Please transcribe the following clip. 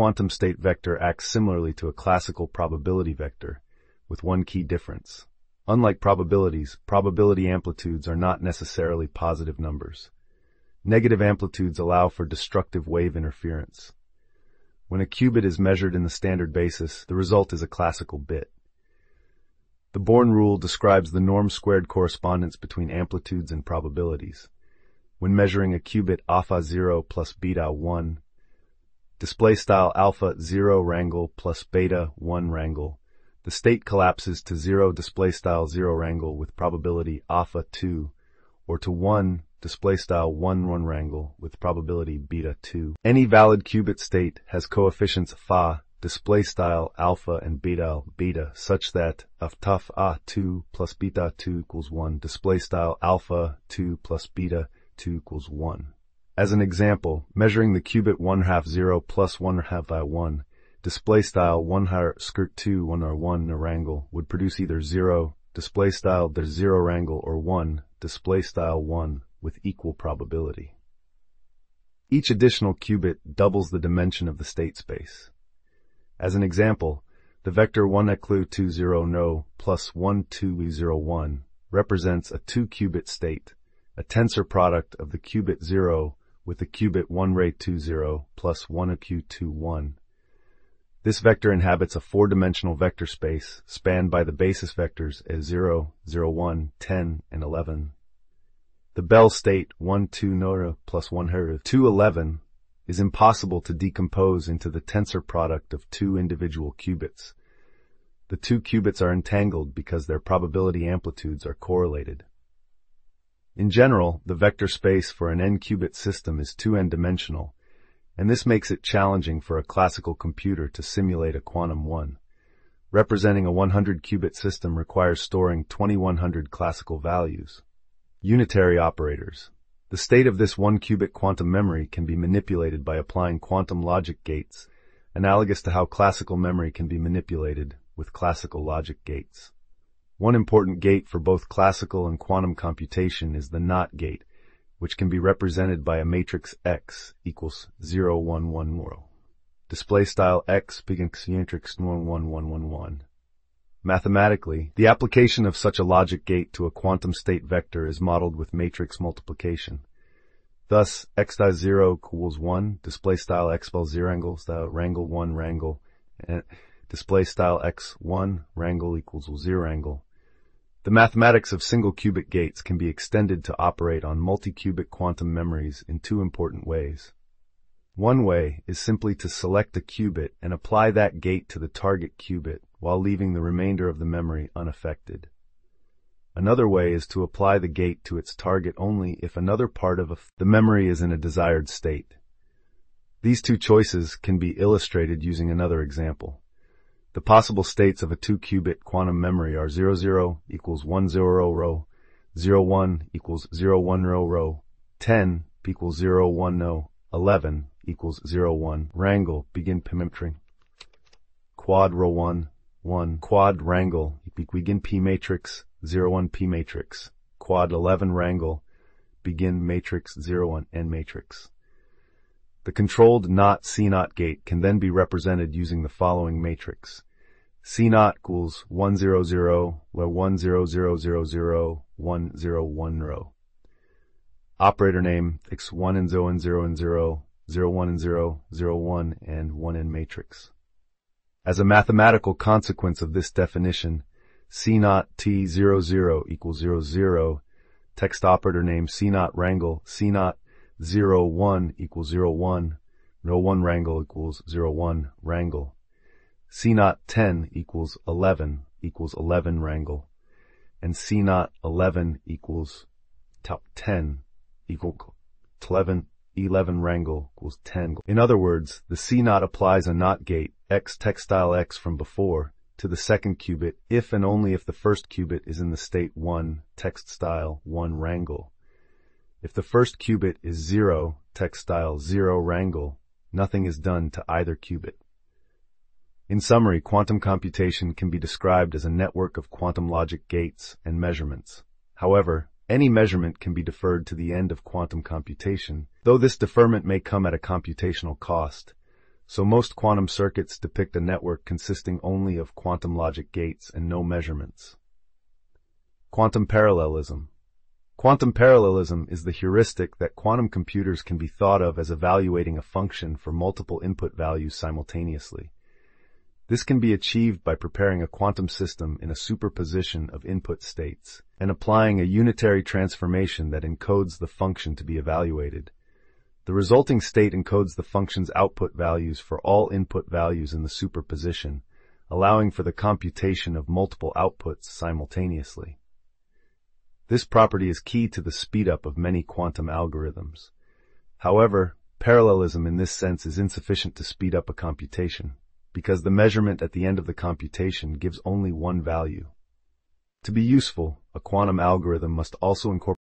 quantum state vector acts similarly to a classical probability vector, with one key difference. Unlike probabilities, probability amplitudes are not necessarily positive numbers. Negative amplitudes allow for destructive wave interference. When a qubit is measured in the standard basis, the result is a classical bit. The Born rule describes the norm-squared correspondence between amplitudes and probabilities. When measuring a qubit alpha 0 plus beta 1, display style alpha 0 wrangle plus beta 1 wrangle, the state collapses to 0 display style 0 wrangle with probability alpha 2, or to 1 display style 1 wrangle with probability beta 2. Any valid qubit state has coefficients phi display style alpha and beta such that of tough a2 plus beta 2 equals 1 display style alpha 2 plus beta 2 equals 1. As an example, measuring the qubit 1/2 0 plus 1/2 I 1 display style 1/2 skirt 2 1 or 1 wrangle would produce either 0 display style there's 0 wrangle or 1 display style 1 with equal probability. Each additional qubit doubles the dimension of the state space. As an example, the vector 1 eclu 2 0 no plus 1 2 e 0 1 represents a 2-qubit state, a tensor product of the qubit 0 with the qubit 1 ray 2 0 plus 1 aq 2 1. This vector inhabits a 4-dimensional vector space spanned by the basis vectors as 0, 0, 1, 10, and 11. The Bell state 1 2 nora plus 1 her 2 11 is impossible to decompose into the tensor product of two individual qubits. The two qubits are entangled because their probability amplitudes are correlated. In general, the vector space for an n-qubit system is 2n-dimensional, and this makes it challenging for a classical computer to simulate a quantum one. Representing a 100-qubit system requires storing 2100 classical values. Unitary operators. The state of this 1-qubit quantum memory can be manipulated by applying quantum logic gates, analogous to how classical memory can be manipulated with classical logic gates. One important gate for both classical and quantum computation is the NOT gate, which can be represented by a matrix X equals 0, 1, 1, 0. Display style X begins matrix 1, 1, 1, 1, 1. Mathematically, the application of such a logic gate to a quantum state vector is modeled with matrix multiplication. Thus, x.0 equals 1, display style x spell 0 wrangle, style wrangle 1 wrangle, and display style x1 wrangle equals 0 wrangle. The mathematics of single qubit gates can be extended to operate on multi-qubit quantum memories in two important ways. One way is simply to select a qubit and apply that gate to the target qubit while leaving the remainder of the memory unaffected. Another way is to apply the gate to its target only if another part of the memory is in a desired state. These two choices can be illustrated using another example. The possible states of a 2-qubit quantum memory are 0, 0 equals 1, 0, row, 0, 1 equals 0, 1, row, 10 equals 0, 1, no, 11 equals 0, 1, wrangle, begin pimetry. Quad row 1, 1, quad wrangle, begin P matrix, 0, 1 P matrix. Quad 11 wrangle, begin matrix 0, 1 N matrix. The controlled NOT C0 gate can then be represented using the following matrix. C0 equals 1, 0, 0, where 1, 0, 0, 0, 0, 1, 0, 1 row. Operator name x1 and 0 and 0 and 0, 0, 1 and 0, 0, 1 and 1 N matrix. As a mathematical consequence of this definition, C0 T00 equals 0, 0, text operator name C0 wrangle, C0 0, 1 equals 0, 1, row 1 wrangle equals 0, 1 wrangle. C0 10 equals 11 wrangle, and C0 11 equals top 10 equal 11 wrangle equals 10. In other words, the C0 applies a NOT gate, X textile X from before, to the second qubit if and only if the first qubit is in the state 1, text style 1 wrangle. If the first qubit is 0, text style 0 wrangle, nothing is done to either qubit. In summary, quantum computation can be described as a network of quantum logic gates and measurements. However, any measurement can be deferred to the end of quantum computation, though this deferment may come at a computational cost. so most quantum circuits depict a network consisting only of quantum logic gates and no measurements. Quantum parallelism. Quantum parallelism is the heuristic that quantum computers can be thought of as evaluating a function for multiple input values simultaneously. This can be achieved by preparing a quantum system in a superposition of input states and applying a unitary transformation that encodes the function to be evaluated. The resulting state encodes the function's output values for all input values in the superposition, allowing for the computation of multiple outputs simultaneously. This property is key to the speedup of many quantum algorithms. However, parallelism in this sense is insufficient to speed up a computation, because the measurement at the end of the computation gives only one value. To be useful, a quantum algorithm must also incorporate